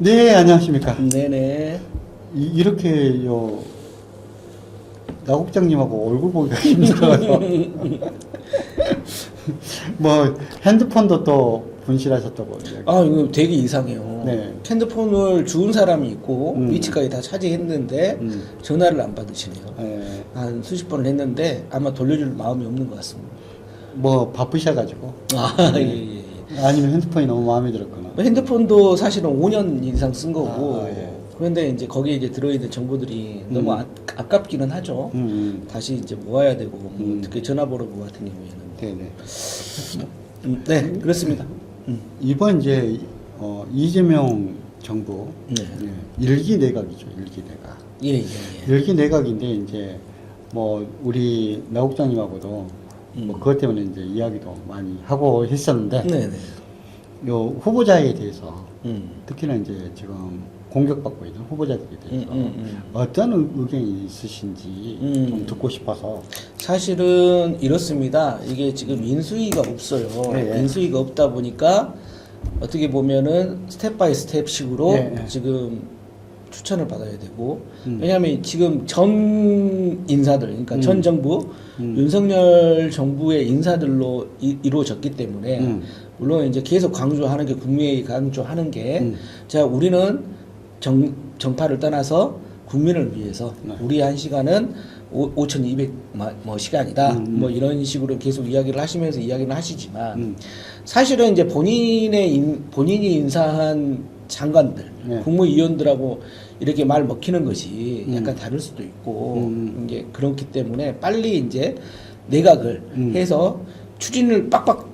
네, 안녕하십니까. 네네. 이렇게요, 나 국장님하고 얼굴 보기가 힘들어요. 뭐, 핸드폰도 또 분실하셨다고. 아, 이거 되게 이상해요. 네. 핸드폰을 주운 사람이 있고, 음. 위치까지 다 차지했는데, 전화를 안 받으시네요. 네. 한 수십 번을 했는데, 아마 돌려줄 마음이 없는 것 같습니다. 뭐, 바쁘셔가지고. 아, 예, 예, 예. 아니면 핸드폰이 너무 마음에 들었거나. 뭐 핸드폰도 사실은 5년 이상 쓴 거고, 예. 그런데 이제 거기에 이제 들어있는 정보들이 너무 아깝기는 하죠. 다시 이제 모아야 되고, 뭐 특히 전화번호 같은 경우에는. 네네. 네, 그렇습니다. 이번 이제, 이재명 정부. 네. 일기 내각이죠, 일기 내각. 예, 예, 예. 일기 내각인데, 이제, 뭐, 우리 나 국장님하고도 뭐, 그것 때문에 이제 이야기도 많이 하고 했었는데, 네네. 요 후보자에 대해서, 음. 특히나 이제 지금 공격받고 있는 후보자들에 대해서 어떤 의견이 있으신지 좀 듣고 싶어서. 사실은 이렇습니다. 이게 지금 인수위가 없어요. 네, 네. 인수위가 없다 보니까 어떻게 보면은 스텝 바이 스텝식으로 네, 네. 지금 추천을 받아야 되고, 왜냐하면 지금 전 인사들, 그러니까 전 정부, 윤석열 정부의 인사들로 이루어졌기 때문에, 물론 이제 계속 강조하는 게, 국민이 강조하는 게, 자, 우리는 정파를 떠나서 국민을 위해서 네. 우리 한 시간은 5,200 뭐 시간이다. 뭐 이런 식으로 계속 이야기를 하시면서 이야기를 하시지만, 사실은 이제 본인이 인사한 장관들, 네. 국무위원들하고 이렇게 말 먹히는 것이 약간 다를 수도 있고, 이제 그렇기 때문에 빨리 이제 내각을 해서 추진을 빡빡,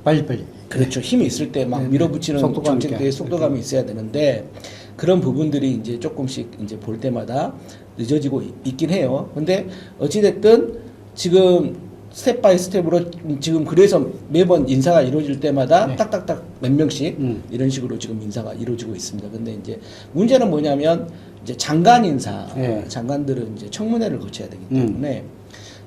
빨리빨리. 그렇죠. 힘이 있을 때 막 네, 밀어붙이는 속도감 정책들의 있게. 속도감이 있어야 되는데, 그런 부분들이 이제 조금씩 이제 볼 때마다 늦어지고 있긴 해요. 근데 어찌됐든 지금 스텝 바이 스텝으로 지금 그래서 매번 인사가 이루어질 때마다 네. 딱딱딱 몇 명씩 이런 식으로 지금 인사가 이루어지고 있습니다. 근데 이제 문제는 뭐냐면 이제 장관 인사, 네. 장관들은 이제 청문회를 거쳐야 되기 때문에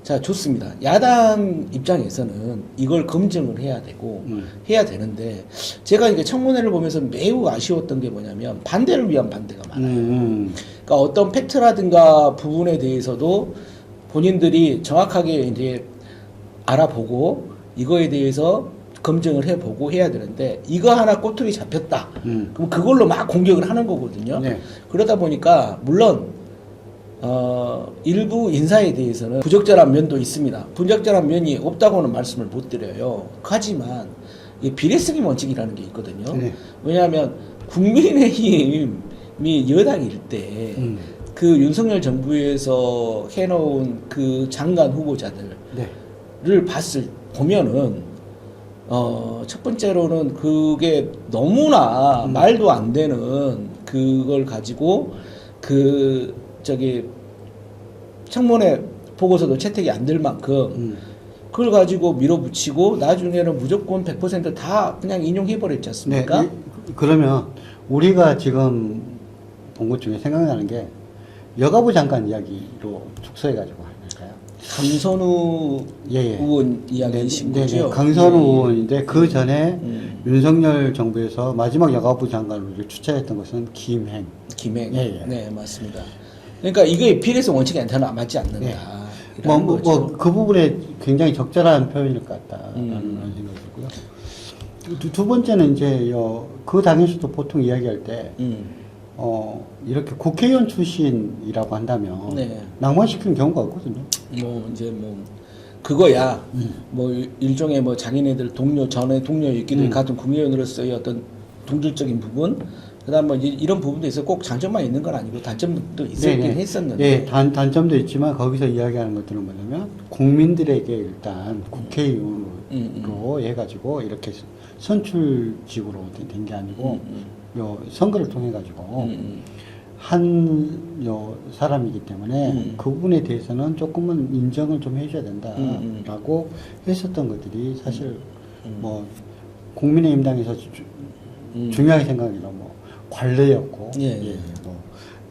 자, 좋습니다. 야당 입장에서는 이걸 검증을 해야 되고 해야 되는데, 제가 이게 청문회를 보면서 매우 아쉬웠던 게 뭐냐면 반대를 위한 반대가 많아요. 그러니까 어떤 팩트라든가 부분에 대해서도 본인들이 정확하게 이제 알아보고 이거에 대해서 검증을 해보고 해야 되는데, 이거 하나 꼬투리 잡혔다. 그럼 그걸로 막 공격을 하는 거거든요. 네. 그러다 보니까 물론 일부 인사에 대해서는 부적절한 면도 있습니다. 부적절한 면이 없다고는 말씀을 못 드려요. 하지만 이 비례승인 원칙이라는 게 있거든요. 네. 왜냐하면 국민의힘이 여당일 때 그 윤석열 정부에서 해놓은 그 장관 후보자들을 네. 보면은 첫 번째로는 그게 너무나 말도 안 되는 그걸 가지고 청문회 보고서도 채택이 안 될 만큼 그걸 가지고 밀어붙이고 나중에는 무조건 100% 그냥 인용해버렸지 않습니까? 네. 그러면 우리가 지금 본 것 중에 생각나는 게 여가부 장관 이야기로 축소해가지고 할까요? 강선우 예. 의원 이야기이신 네, 거죠? 강선우 예. 의원인데 그 전에 윤석열 정부에서 마지막 여가부 장관으로 추천했던 것은 김행. 김행. 예. 네, 맞습니다. 그러니까 이게 비례성 원칙에 맞지 않는다. 예. 이런 거죠. 그 부분에 굉장히 적절한 표현일 것 같다라는 생각이 들고요. 두 번째는 이제 그 당에서도 보통 이야기할 때 이렇게 국회의원 출신이라고 한다면 네. 낭만시키는 경우가 없거든요. 그거야. 뭐 일종의 뭐 자기네들 전에 동료였기도 같은 국회의원으로서의 어떤 동질적인 부분, 그다음 뭐 이런 부분도 있어. 꼭 장점만 있는 건 아니고 단점도 있었긴 했었는데. 예, 단점도 있지만 거기서 이야기하는 것들은 뭐냐면 국민들에게 일단 국회의원으로 해가지고 이렇게 선출직으로 된 게 아니고 선거를 통해 가지고 한 사람이기 때문에 그 부분에 대해서는 조금은 인정을 좀 해줘야 된다라고 했었던 것들이 사실 뭐 국민의힘당에서 중요하게 생각하기로 뭐 관례였고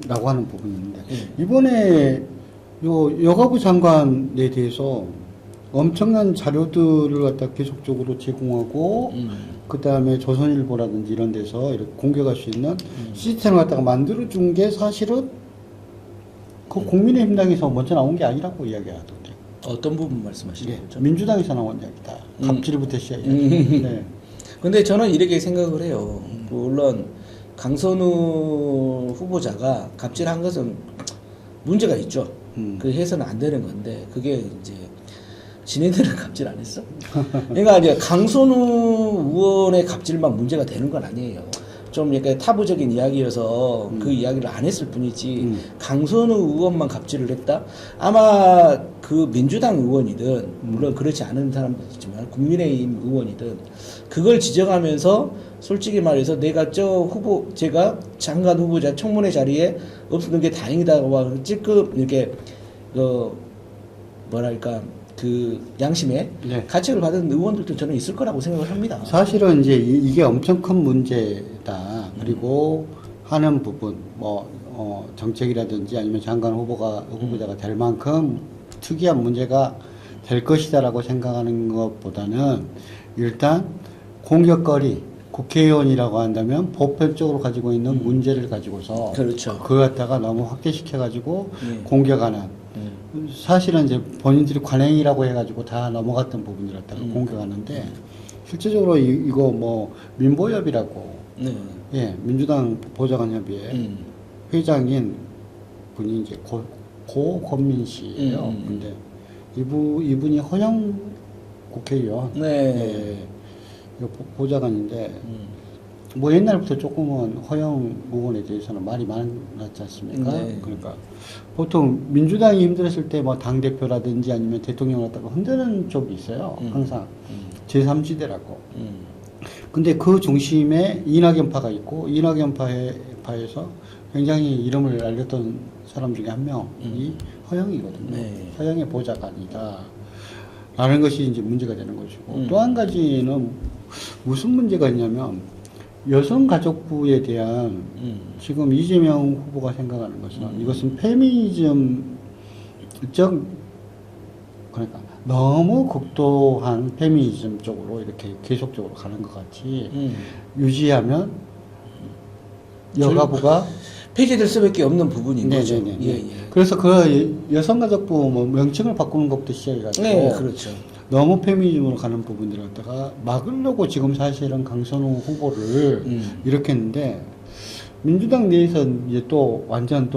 라고 하는 부분이 있는데 이번에 여가부 장관에 대해서 엄청난 자료들을 갖다 계속적으로 제공하고 그다음에 조선일보라든지 이런 데서 이렇게 공격할 수 있는 시스템을 갖다가 만들어 준 게 사실은 그 국민의힘당에서 먼저 나온 게 아니라고 이야기하던데. 어떤 부분 말씀하시는 예, 거죠? 민주당에서 나온 이야기다. 갑질부터 시작해가지고. 네. 근데 저는 이렇게 생각을 해요. 물론 강선우 후보자가 갑질한 것은 문제가 있죠. 그 해서는 안 되는 건데 그게 이제 지네들은 갑질 안 했어. 그러니까 이제 강선우 의원의 갑질만 문제가 되는 건 아니에요. 좀 이렇게 타부적인 이야기여서 그 이야기를 안 했을 뿐이지 강선우 의원만 갑질을 했다? 아마 그 민주당 의원이든 물론 그렇지 않은 사람도 있지만 국민의힘 의원이든 그걸 지적하면서 솔직히 말해서 내가 제가 장관 후보자 청문회 자리에 없는 게 다행이다고 찔끔 이렇게 뭐랄까 그 양심의 네. 가책을 받은 의원들도 저는 있을 거라고 생각을 합니다. 사실은 이제 이게 엄청 큰 문제다. 그리고 하는 부분, 정책이라든지 아니면 장관 후보자가 될 만큼 특이한 문제가 될 것이다라고 생각하는 것보다는 일단 공격거리, 국회의원이라고 한다면 보편적으로 가지고 있는 문제를 가지고서 그렇죠. 그걸 갖다가 너무 확대시켜가지고 공격하는 사실은 이제 본인들이 관행이라고 해가지고 다 넘어갔던 부분들을 갖다가 공격하는데 실제적으로 이거 뭐 민보협이라고 네. 예 민주당 보좌관협의회 회장인 분이 이제 고건민 씨예요. 근데 이분이 허영 국회의원 네. 예, 보좌관인데 뭐 옛날부터 조금은 허영 의원에 대해서는 말이 많았지 않습니까? 네. 그러니까 보통 민주당이 힘들었을 때 뭐 당대표라든지 아니면 대통령을 갖다가 흔드는 쪽이 있어요. 항상 제3지대라고. 근데 그 중심에 이낙연파가 있고 이낙연파에서 굉장히 이름을 알렸던 사람 중에 한 명이 허영이거든요. 네. 허영의 보좌관이다. 라는 것이 이제 문제가 되는 것이고 또 한 가지는 무슨 문제가 있냐면 여성가족부에 대한 지금 이재명 후보가 생각하는 것은 이것은 페미니즘적 그러니까 너무 극도한 페미니즘 쪽으로 이렇게 계속적으로 가는 것 같이 유지하면 여가부가 폐지될 수밖에 없는 부분인 거죠. 네네네. 예, 예. 그래서 그 여성가족부 뭐 명칭을 바꾸는 것부터 시작해가지고 네, 그렇죠. 너무 페미니즘으로 가는 부분들을 갖다가 막으려고 지금 사실은 강선우 후보를 이렇게 했는데 민주당 내에서 이제 또 완전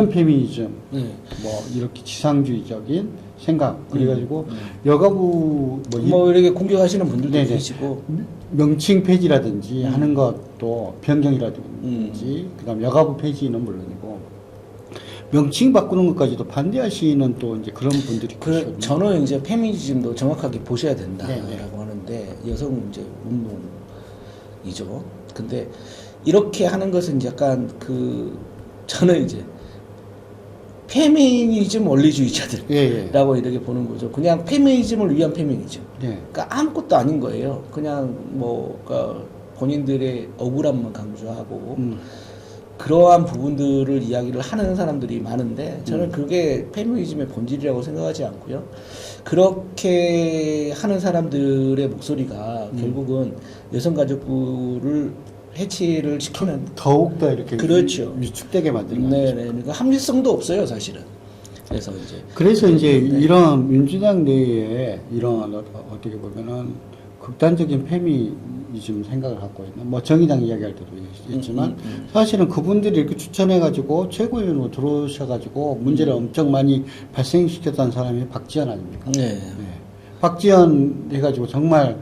페미니즘 뭐 이렇게 지상주의적인 생각 그래가지고 여가부 이렇게 공격하시는 분들도 네네. 계시고 명칭 폐지라든지 하는 것도 변경이라든지 그다음 여가부 폐지는 물론이고 명칭 바꾸는 것까지도 반대하시는 또 이제 그런 분들이 계시거든요. 저는 이제 페미니즘도 정확하게 보셔야 된다라고 네네. 하는데 여성 문제 운동이죠. 근데 이렇게 하는 것은 약간 저는 이제 페미니즘 원리주의자들이라고 예. 이렇게 보는 거죠. 그냥 페미니즘을 위한 페미니즘. 예. 그러니까 아무것도 아닌 거예요. 그냥 그러니까 본인들의 억울함만 강조하고 그러한 부분들을 이야기를 하는 사람들이 많은데 저는 그게 페미니즘의 본질이라고 생각하지 않고요. 그렇게 하는 사람들의 목소리가 결국은 여성가족부를 해체를 시키는 더욱더 이렇게 그렇죠. 위축되게 만드는 네, 거죠. 네. 그러니까 합리성도 없어요, 사실은. 그래서 이제 이런 민주당 내에 이런 어떻게 보면은 극단적인 페미니즘 생각을 갖고 있는 뭐 정의당 이야기할 때도 있지만 사실은 그분들이 이렇게 추천해가지고 최고위원으로 들어오셔가지고 문제를 엄청 많이 발생시켰던 사람이 박지원 아닙니까? 네. 박지원 해가지고 정말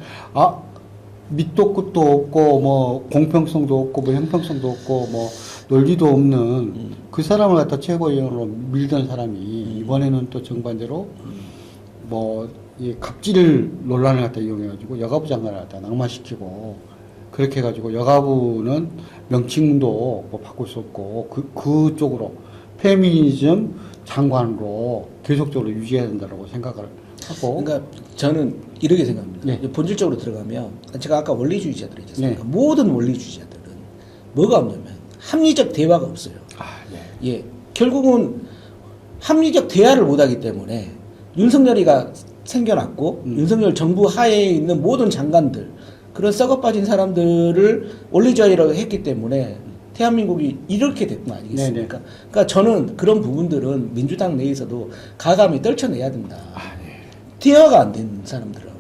밑도 끝도 없고 뭐 공평성도 없고 뭐 형평성도 없고 뭐 논리도 없는 그 사람을 갖다 최고위원으로 밀던 사람이 이번에는 또 정반대로 이 갑질 논란을 갖다 이용해가지고 여가부 장관을 갖다 낙마시키고 그렇게 해가지고 여가부는 명칭도 뭐 바꿀 수 없고 그쪽으로 페미니즘 장관으로 계속적으로 유지해야 된다고 생각을 하고. 그러니까 저는 이렇게 생각합니다. 네. 본질적으로 들어가면 제가 아까 원리주의자들이 있었습니까? 네. 모든 원리주의자들은 뭐가 없냐면 합리적 대화가 없어요. 예. 결국은 합리적 대화를 못하기 때문에 윤석열이가 생겨났고 윤석열 정부 하에 있는 모든 장관들 그런 썩어 빠진 사람들을 올리자이라고 했기 때문에 대한민국이 이렇게 됐던 거 아니겠습니까? 네네. 그러니까 저는 그런 부분들은 민주당 내에서도 가감히 떨쳐내야 된다. 대화가 안 된 사람들은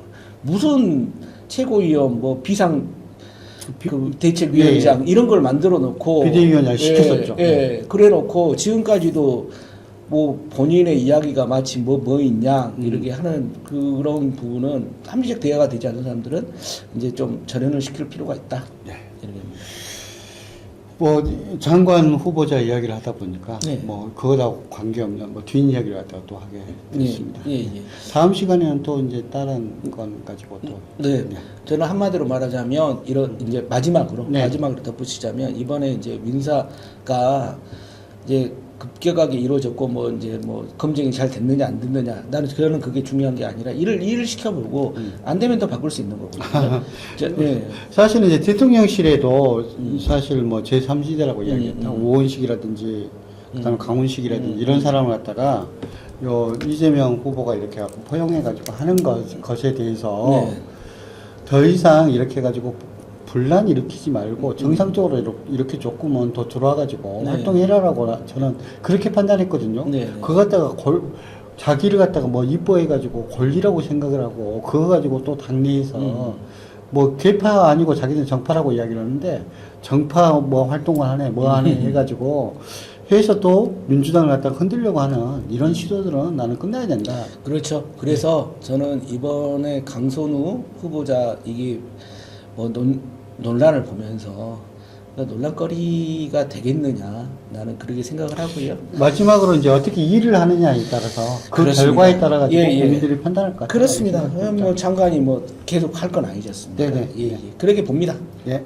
무슨 최고위원 뭐 비상 그 대책위원장 이런 걸 만들어 놓고 비대위원장 시켰었죠. 그래 놓고 지금까지도 뭐 본인의 이야기가 마치 뭐 있냐 이렇게 하는 그런 부분은 합리적 대화가 되지 않는 사람들은 이제 좀 절연을 시킬 필요가 있다. 이렇게 봅니다. 뭐 장관 후보자 이야기를 하다 보니까 네. 뭐 그거하고 관계없는 뭐 뒷이야기를 갖다가 또 하게 됐습니다. 예. 다음 시간에는 또 이제 다른 건 가지고 또 네. 저는 한마디로 말하자면 이런 이제 마지막으로 네. 덧붙이자면 이번에 이제 민사가 이제 급격하게 이루어졌고 뭐 이제 뭐 검증이 잘 됐느냐 안 됐느냐 저는 그게 중요한 게 아니라 일을 시켜보고 안 되면 더 바꿀 수 있는 거거든요. 네. 사실은 이제 대통령실에도 사실 뭐 제3지대라고 이야기했다. 오원식이라든지 그다음에 강훈식이라든지 이런 사람을 갖다가 요 이재명 후보가 이렇게 갖고 포용해가지고 하는 것에 대해서 네. 더 이상 이렇게 해가지고 분란 일으키지 말고 정상적으로 이렇게 조금은 더 들어와가지고 네. 활동해라라고 저는 그렇게 판단했거든요. 네. 그거 갖다가 자기를 갖다가 뭐 이뻐해가지고 권리라고 생각을 하고 그거 가지고 또 당내에서 뭐 개파 아니고 자기는 정파라고 이야기를 하는데 정파 뭐 활동을 하네 뭐 하네 해가지고 해서 또 민주당을 갖다가 흔들려고 하는 이런 시도들은 나는 끝나야 된다. 그렇죠. 그래서 저는 이번에 강선우 후보자 이게 뭐 논란을 보면서 논란거리가 되겠느냐 나는 그렇게 생각을 하고요. 마지막으로 이제 어떻게 일을 하느냐에 따라서 그 그렇습니다. 결과에 따라 가지고 예. 국민들이 판단할 것 같아요. 그렇습니다. 뭐 장관이 뭐 계속 할 건 아니지 않습니까? 네네. 예. 그렇게 봅니다. 예.